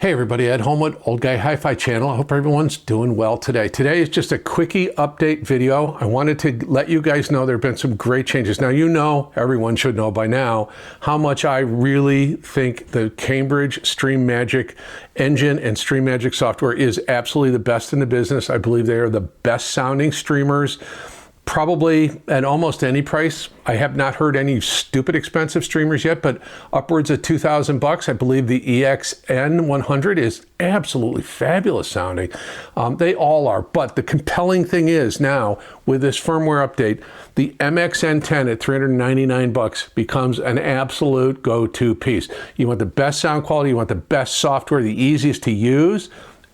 Hey everybody, Ed Homewood, Old Guy Hi-Fi channel. I hope everyone's doing well today. Today is just a quickie update video. I wanted to let you guys know there have been some great changes. Now you know, everyone should know by now, how much I really think the Cambridge StreamMagic engine and StreamMagic software is absolutely the best in the business. I believe they are the best sounding streamers. Probably at almost any price. I have not heard any stupid expensive streamers yet, but upwards of $2,000. I believe the EXN 100 is absolutely fabulous sounding. They all are, but the compelling thing is now with this firmware update, the MXN 10 at $399 becomes an absolute go-to piece. You want the best sound quality, you want the best software, the easiest to use,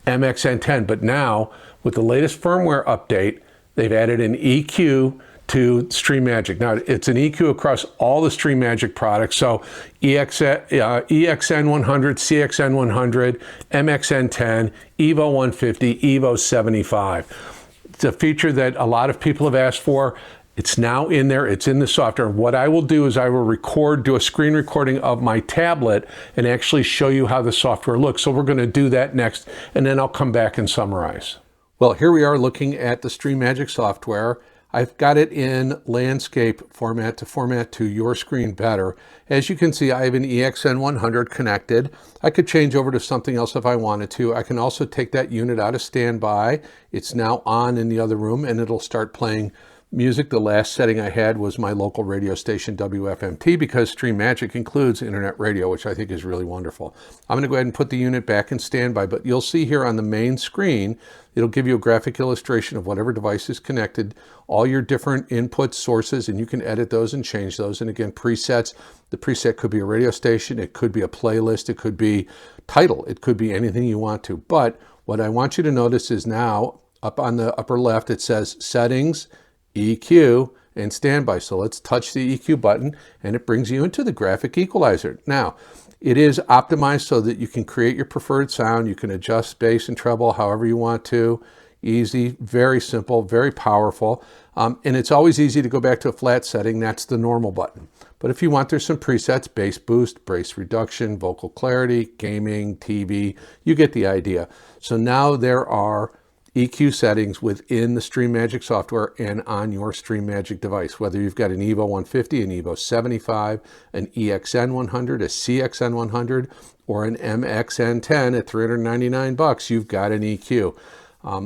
MXN 10. But now with the latest firmware update, they've added an EQ to StreamMagic. Now, it's an EQ across all the StreamMagic products. So EXN 100, CXN 100, MXN 10, EVO 150, EVO 75. It's a feature that a lot of people have asked for. It's now in there, it's in the software. What I will do is I will do a screen recording of my tablet and actually show you how the software looks. So we're gonna do that next, and then I'll come back and summarize. Well, here we are looking at the StreamMagic software. I've got it in landscape format to format to your screen better. As you can see, I have an EXN 100 connected. I could change over to something else if I wanted to. I can also take that unit out of standby. It's now on in the other room and it'll start playing music. The last setting I had was my local radio station WFMT because StreamMagic includes internet radio, which I think is really wonderful. I'm going to go ahead and put the unit back in standby, but you'll see here on the main screen, it'll give you a graphic illustration of whatever device is connected, all your different input sources, and you can edit those and change those. And again, presets, the preset could be a radio station, it could be a playlist, it could be title, it could be anything you want to. But what I want you to notice is now up on the upper left, it says settings, EQ, and standby. So let's touch the EQ button and it brings you into the graphic equalizer. Now, it is optimized so that you can create your preferred sound. You can adjust bass and treble however you want to. Easy, very simple, very powerful. And it's always easy to go back to a flat setting. That's the normal button. But if you want, there's some presets: bass boost, bass reduction, vocal clarity, gaming, TV. You get the idea. So now there are EQ settings within the StreamMagic software and on your StreamMagic device, whether you've got an EVO 150, an EVO 75, an EXN 100, a CXN 100, or an MXN 10 at $399, you've got an EQ.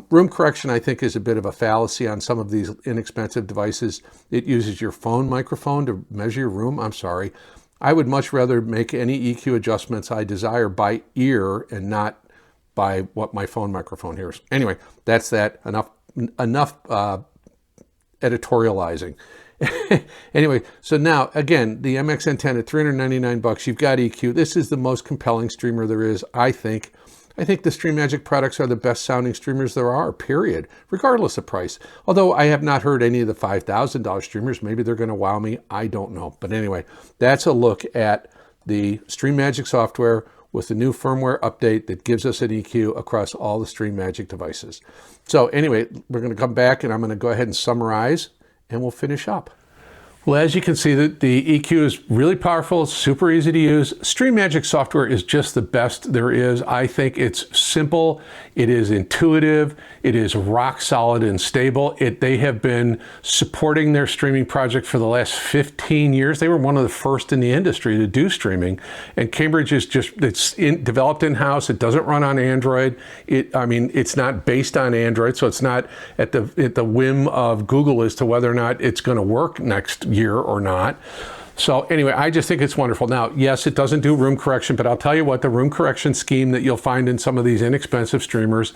Room correction, I think, is a bit of a fallacy on some of these inexpensive devices. It uses your phone microphone to measure your room. I'm sorry. I would much rather make any EQ adjustments I desire by ear and not by what my phone microphone hears. Anyway, that's that. Enough editorializing. Anyway, so now again, the MXN 10 at $399, you've got EQ. This is the most compelling streamer there is, I think. I think the StreamMagic products are the best sounding streamers there are, period, regardless of price. Although I have not heard any of the $5,000 streamers. Maybe they're going to wow me. I don't know. But anyway, that's a look at the StreamMagic software with the new firmware update that gives us an EQ across all the StreamMagic devices. So anyway, we're going to come back and I'm going to go ahead and summarize and we'll finish up. Well, as you can see, the EQ is really powerful, super easy to use. StreamMagic software is just the best there is. I think it's simple, it is intuitive, it is rock solid and stable. They have been supporting their streaming project for the last 15 years. They were one of the first in the industry to do streaming. And Cambridge is developed in-house. It doesn't run on Android. It's not based on Android, so it's not at the whim of Google as to whether or not it's going to work next year or not. So anyway, I just think it's wonderful. Now, yes, it doesn't do room correction, but I'll tell you what, the room correction scheme that you'll find in some of these inexpensive streamers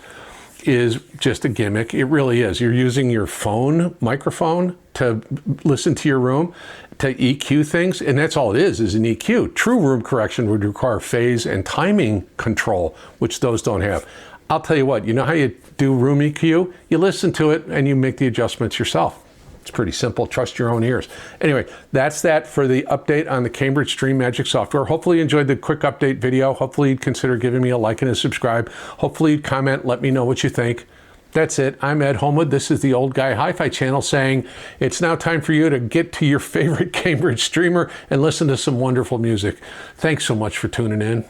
is just a gimmick. It really is. You're using your phone microphone to listen to your room, to EQ things, and that's all it is an EQ. True room correction would require phase and timing control, which those don't have. I'll tell you what, you know how you do room EQ? You listen to it and you make the adjustments yourself. It's pretty simple. Trust your own ears. Anyway, that's that for the update on the Cambridge StreamMagic software. Hopefully you enjoyed the quick update video. Hopefully you'd consider giving me a like and a subscribe. Hopefully you'd comment, let me know what you think. That's it. I'm Ed Homewood. This is the Old Guy Hi-Fi channel saying it's now time for you to get to your favorite Cambridge streamer and listen to some wonderful music. Thanks so much for tuning in.